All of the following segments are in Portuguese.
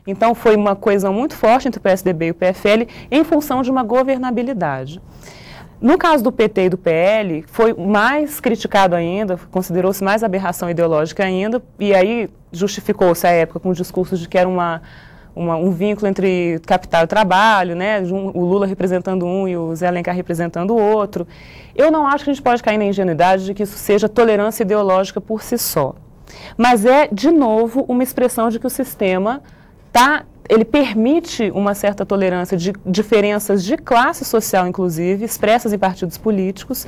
Então foi uma coesão muito forte entre o PSDB e o PFL em função de uma governabilidade. No caso do PT e do PL, foi mais criticado ainda, considerou-se mais aberração ideológica ainda, e aí justificou-se à época com discursos de que era um vínculo entre capital e trabalho, né? O Lula representando um e o Zé Alencar representando o outro. Eu não acho que a gente pode cair na ingenuidade de que isso seja tolerância ideológica por si só. Mas é, de novo, uma expressão de que o sistema ele permite uma certa tolerância de diferenças de classe social, inclusive, expressas em partidos políticos,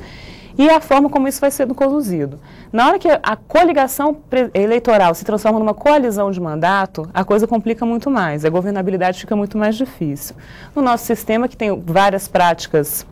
e a forma como isso vai sendo conduzido. Na hora que a coligação eleitoral se transforma numa coalizão de mandato, a coisa complica muito mais, a governabilidade fica muito mais difícil. No nosso sistema, que tem várias práticas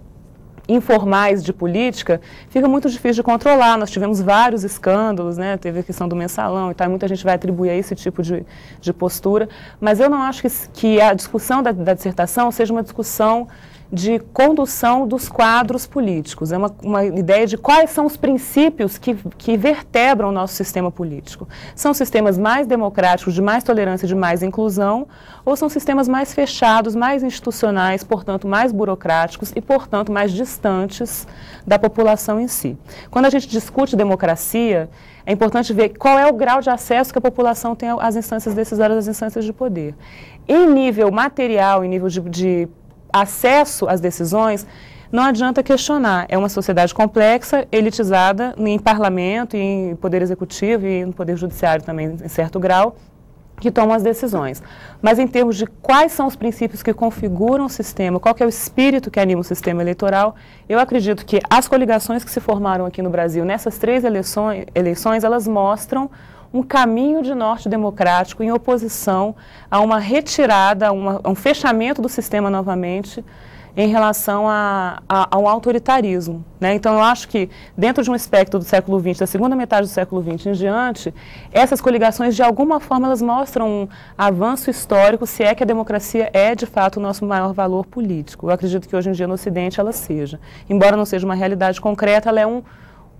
informais de política, fica muito difícil de controlar. Nós tivemos vários escândalos, né? Teve a questão do mensalão e tal, muita gente vai atribuir a esse tipo de postura, mas eu não acho que a discussão da dissertação seja uma discussão de condução dos quadros políticos. É uma ideia de quais são os princípios que vertebram o nosso sistema político. São sistemas mais democráticos, de mais tolerância, de mais inclusão, ou são sistemas mais fechados, mais institucionais, portanto, mais burocráticos e, portanto, mais distantes da população em si. Quando a gente discute democracia, é importante ver qual é o grau de acesso que a população tem às instâncias decisórias, às instâncias de poder. Em nível material, em nível de acesso às decisões, não adianta questionar. É uma sociedade complexa, elitizada em parlamento, em poder executivo e no poder judiciário também, em certo grau, que tomam as decisões. Mas em termos de quais são os princípios que configuram o sistema, qual que é o espírito que anima o sistema eleitoral, eu acredito que as coligações que se formaram aqui no Brasil, nessas 3 eleições, elas mostram um caminho de norte democrático em oposição a uma retirada, a um fechamento do sistema novamente em relação a um autoritarismo, né? Então, eu acho que dentro de um espectro do século XX, da segunda metade do século XX em diante, essas coligações, de alguma forma, elas mostram um avanço histórico, se é que a democracia é, de fato, o nosso maior valor político. Eu acredito que hoje em dia no Ocidente ela seja. Embora não seja uma realidade concreta,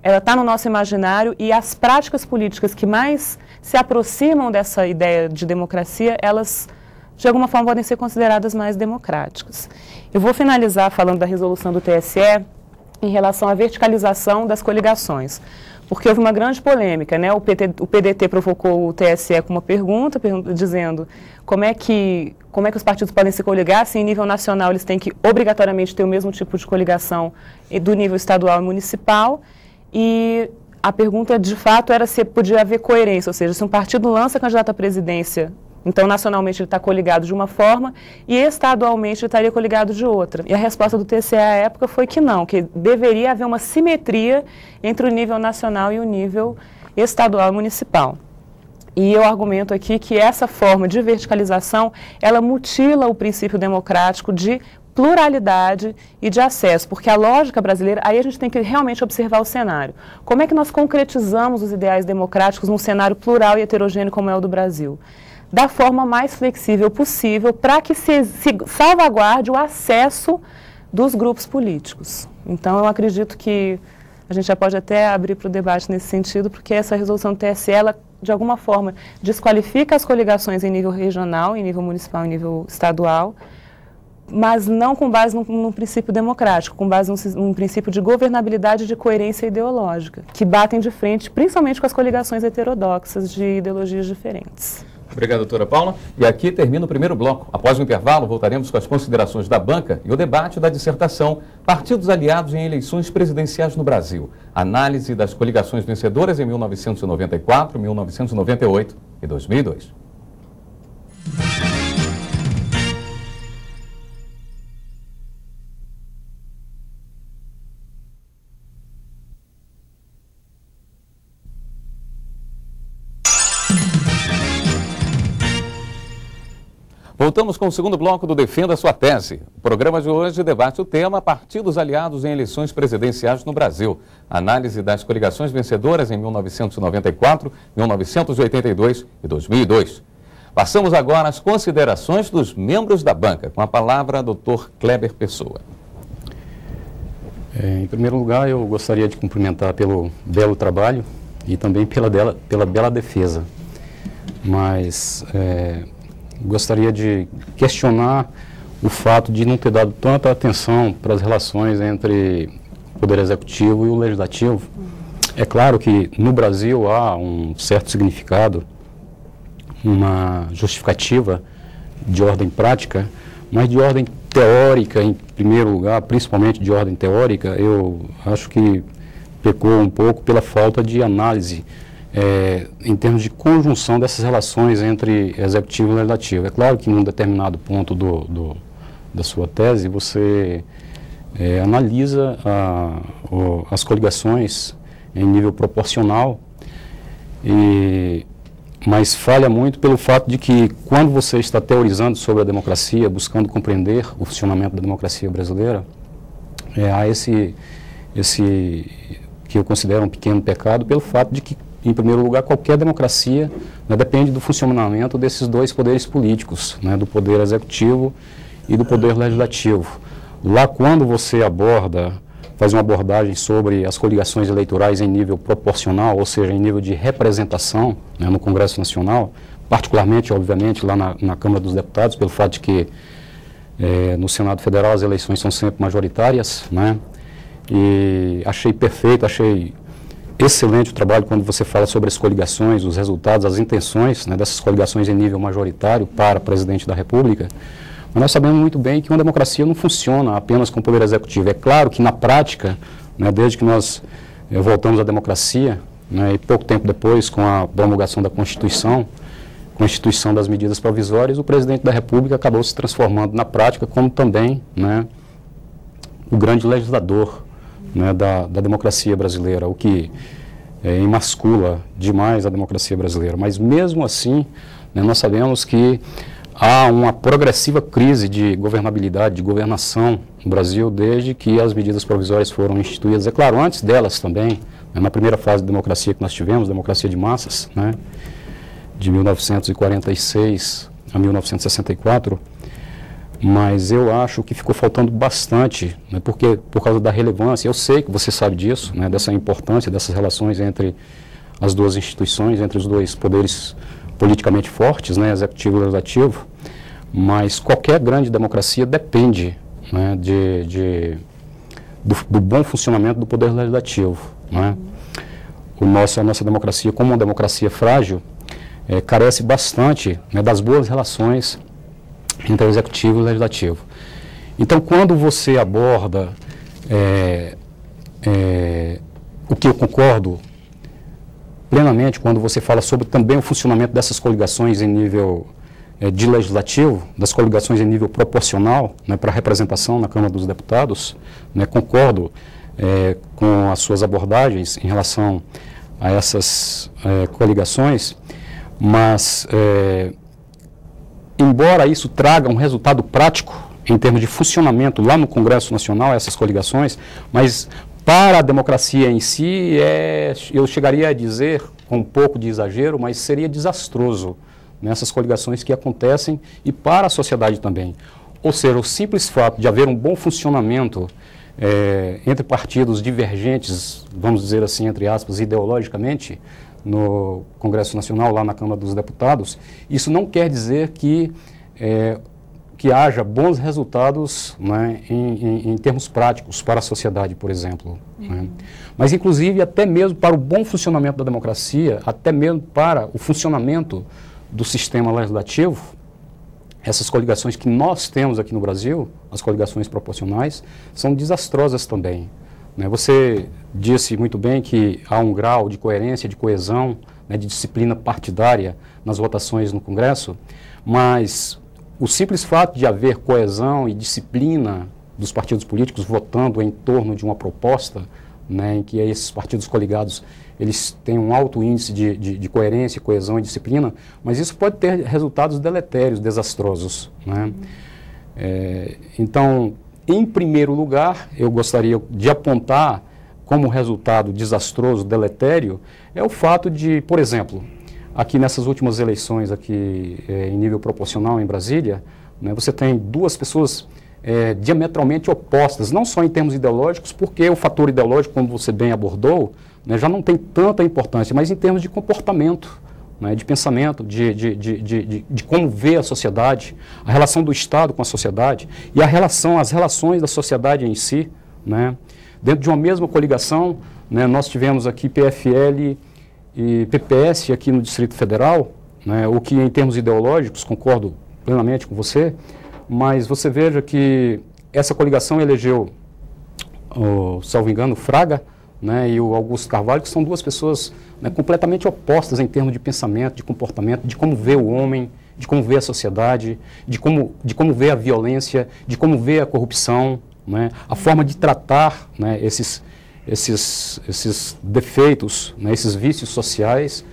ela está no nosso imaginário, e as práticas políticas que mais se aproximam dessa ideia de democracia, elas, de alguma forma, podem ser consideradas mais democráticas. Eu vou finalizar falando da resolução do TSE em relação à verticalização das coligações, porque houve uma grande polêmica, né? O PDT provocou o TSE com uma pergunta dizendo como é que os partidos podem se coligar se em nível nacional eles têm que obrigatoriamente ter o mesmo tipo de coligação do nível estadual e municipal. E a pergunta, de fato, era se podia haver coerência, ou seja, se um partido lança candidato à presidência, então nacionalmente ele está coligado de uma forma e estadualmente ele estaria coligado de outra. E a resposta do TSE à época foi que não, que deveria haver uma simetria entre o nível nacional e o nível estadual e municipal. E eu argumento aqui que essa forma de verticalização, ela mutila o princípio democrático de pluralidade e de acesso, porque a lógica brasileira, aí a gente tem que realmente observar o cenário. Como é que nós concretizamos os ideais democráticos num cenário plural e heterogêneo como é o do Brasil? Da forma mais flexível possível, para que se salvaguarde o acesso dos grupos políticos. Então, eu acredito que a gente já pode até abrir para o debate nesse sentido, porque essa resolução do TSE, ela, de alguma forma, desqualifica as coligações em nível regional, em nível municipal, em nível estadual, mas não com base num princípio democrático, com base num princípio de governabilidade e de coerência ideológica, que batem de frente, principalmente com as coligações heterodoxas de ideologias diferentes. Obrigado, doutora Paula. E aqui termina o primeiro bloco. Após o intervalo, voltaremos com as considerações da banca e o debate da dissertação Partidos Aliados em Eleições Presidenciais no Brasil. Análise das coligações vencedoras em 1994, 1998 e 2002. Voltamos com o segundo bloco do Defenda Sua Tese. O programa de hoje debate o tema Partidos Aliados em Eleições Presidenciais no Brasil. Análise das coligações vencedoras em 1994, 1982 e 2002. Passamos agora às considerações dos membros da banca. Com a palavra, Dr. Kleber Pessoa. Em primeiro lugar, eu gostaria de cumprimentar pelo belo trabalho e também pela bela defesa. Mas gostaria de questionar o fato de não ter dado tanta atenção para as relações entre o Poder Executivo e o Legislativo. É claro que no Brasil há um certo significado, uma justificativa de ordem prática, mas de ordem teórica, em primeiro lugar, principalmente de ordem teórica, eu acho que pecou um pouco pela falta de análise em termos de conjunção dessas relações entre executivo e legislativo. É claro que em um determinado ponto da sua tese, você analisa as coligações em nível proporcional, mas falha muito pelo fato de que, quando você está teorizando sobre a democracia, buscando compreender o funcionamento da democracia brasileira, há esse que eu considero um pequeno pecado, pelo fato de que, em primeiro lugar, qualquer democracia, né, depende do funcionamento desses dois poderes políticos, né, do poder executivo e do poder legislativo. Lá, quando você faz uma abordagem sobre as coligações eleitorais em nível proporcional, ou seja, em nível de representação, né, no Congresso Nacional, particularmente, obviamente, lá na Câmara dos Deputados, pelo fato de que no Senado Federal as eleições são sempre majoritárias, né, e achei perfeito, achei excelente o trabalho quando você fala sobre as coligações, os resultados, as intenções, né, dessas coligações em nível majoritário para presidente da República. Mas nós sabemos muito bem que uma democracia não funciona apenas com o poder executivo. É claro que, na prática, né, desde que nós voltamos à democracia, né, e pouco tempo depois, com a promulgação da Constituição, com a instituição das medidas provisórias, o presidente da República acabou se transformando na prática como também, né, o grande legislador, né, da democracia brasileira, o que emascula demais a democracia brasileira. Mas, mesmo assim, né, nós sabemos que há uma progressiva crise de governabilidade, de governação no Brasil, desde que as medidas provisórias foram instituídas. É claro, antes delas também, né, na primeira fase de democracia que nós tivemos, democracia de massas, né, de 1946 a 1964, mas eu acho que ficou faltando bastante, né, porque, por causa da relevância, eu sei que você sabe disso, né, dessa importância dessas relações entre as duas instituições, entre os dois poderes politicamente fortes, né, executivo e legislativo, mas qualquer grande democracia depende, né, do bom funcionamento do poder legislativo, né. A nossa democracia, como uma democracia frágil, carece bastante, né, das boas relações entre o executivo e o legislativo. Então, quando você aborda o que eu concordo plenamente, quando você fala sobre também o funcionamento dessas coligações em nível de legislativo, das coligações em nível proporcional, né, para representação na Câmara dos Deputados, né, concordo com as suas abordagens em relação a essas coligações, mas embora isso traga um resultado prático em termos de funcionamento lá no Congresso Nacional, essas coligações, mas para a democracia em si, eu chegaria a dizer, com um pouco de exagero, mas seria desastroso nessas coligações que acontecem e para a sociedade também. Ou seja, o simples fato de haver um bom funcionamento entre partidos divergentes, vamos dizer assim, entre aspas, ideologicamente, no Congresso Nacional, lá na Câmara dos Deputados, isso não quer dizer que haja bons resultados, né, em termos práticos para a sociedade, por exemplo. Né? Mas, inclusive, até mesmo para o bom funcionamento da democracia, até mesmo para o funcionamento do sistema legislativo, essas coligações que nós temos aqui no Brasil, as coligações proporcionais, são desastrosas também. Né? Você disse muito bem que há um grau de coerência, de coesão, né, de disciplina partidária nas votações no Congresso, mas o simples fato de haver coesão e disciplina dos partidos políticos votando em torno de uma proposta, né, em que esses partidos coligados eles têm um alto índice de coerência, coesão e disciplina, mas isso pode ter resultados deletérios, desastrosos. Né? Então, em primeiro lugar, eu gostaria de apontar como resultado desastroso, deletério, é o fato de, por exemplo, aqui nessas últimas eleições aqui em nível proporcional em Brasília, né, você tem duas pessoas diametralmente opostas, não só em termos ideológicos, porque o fator ideológico, como você bem abordou, né, já não tem tanta importância, mas em termos de comportamento, né, de pensamento, de como vê a sociedade, a relação do Estado com a sociedade e as relações da sociedade em si, né. Dentro de uma mesma coligação, né, nós tivemos aqui PFL e PPS aqui no Distrito Federal, né, o que em termos ideológicos, concordo plenamente com você, mas você veja que essa coligação elegeu, salvo engano, Fraga, né, e o Augusto Carvalho, que são duas pessoas, né, completamente opostas em termos de pensamento, de comportamento, de como vê o homem, de como vê a sociedade, de como vê a violência, de como vê a corrupção, né, a forma de tratar, né, esses defeitos, né, esses vícios sociais.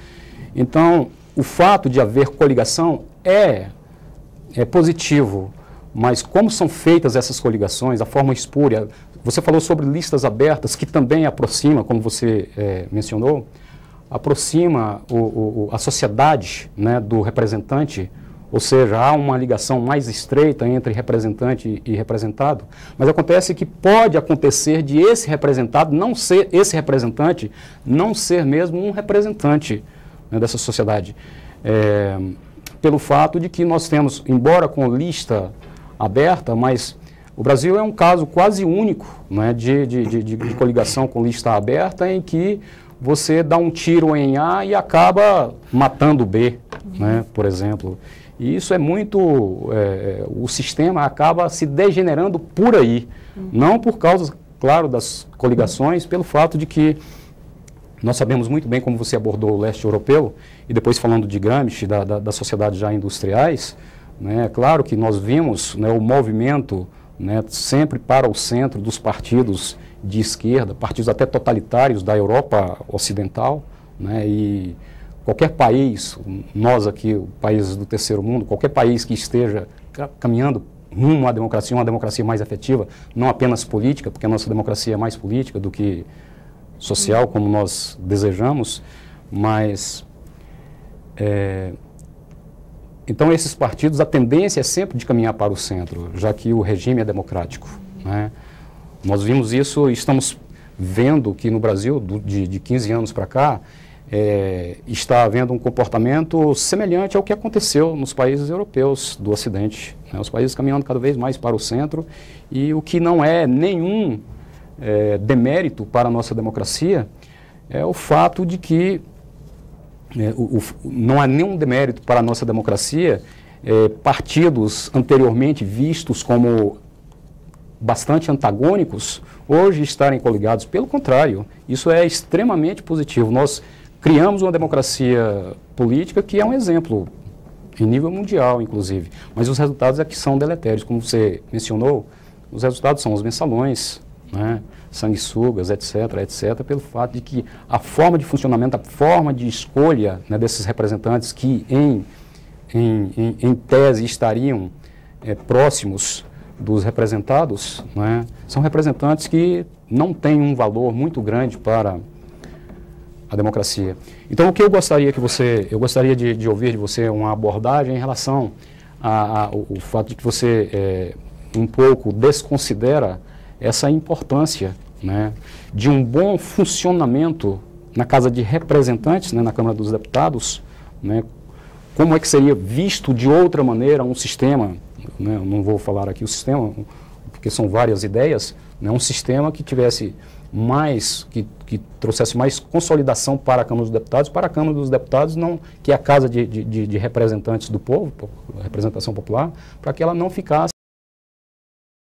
Então, o fato de haver coligação é positivo, mas como são feitas essas coligações, a forma espúria. Você falou sobre listas abertas, que também aproxima, como você mencionou, aproxima a sociedade, né, do representante, ou seja, há uma ligação mais estreita entre representante e representado, mas acontece que pode acontecer de esse representante não ser mesmo um representante, né, dessa sociedade, pelo fato de que nós temos, embora com lista aberta, mas o Brasil é um caso quase único, né, de coligação com lista aberta, em que você dá um tiro em A e acaba matando B, né, por exemplo. E isso é muito... o sistema acaba se degenerando por aí. Não por causa, claro, das coligações, pelo fato de que nós sabemos muito bem como você abordou o leste europeu, e depois falando de Gramsci, das sociedades já industriais, né, claro que nós vimos, né, o movimento, né, sempre para o centro dos partidos de esquerda, partidos até totalitários da Europa Ocidental, né, e qualquer país, nós aqui, países do terceiro mundo, qualquer país que esteja caminhando rumo à democracia, uma democracia mais efetiva, não apenas política, porque a nossa democracia é mais política do que social, como nós desejamos, mas... então, esses partidos, a tendência é sempre de caminhar para o centro, já que o regime é democrático, né? Nós vimos isso e estamos vendo que no Brasil, de 15 anos para cá, está havendo um comportamento semelhante ao que aconteceu nos países europeus do Ocidente, né? Os países caminhando cada vez mais para o centro, e o que não é nenhum demérito para a nossa democracia é o fato de que não há nenhum demérito para a nossa democracia partidos anteriormente vistos como bastante antagônicos hoje estarem coligados. Pelo contrário, isso é extremamente positivo. Nós criamos uma democracia política que é um exemplo em nível mundial, inclusive, mas os resultados é que são deletérios. Como você mencionou, os resultados são os mensalões, né, sanguessugas, etc., pelo fato de que a forma de funcionamento, a forma de escolha, né, desses representantes que em tese estariam próximos dos representados, né, são representantes que não têm um valor muito grande para a democracia. Então, o que eu gostaria de ouvir de você uma abordagem em relação ao fato de que você um pouco desconsidera essa importância, né, de um bom funcionamento na Casa de Representantes, né, na Câmara dos Deputados, né, como é que seria visto de outra maneira um sistema, né, eu não vou falar aqui o sistema, porque são várias ideias, né, um sistema que tivesse mais, que trouxesse mais consolidação para a Câmara dos Deputados, não, que é a Casa de Representantes do Povo, representação popular, para que ela não ficasse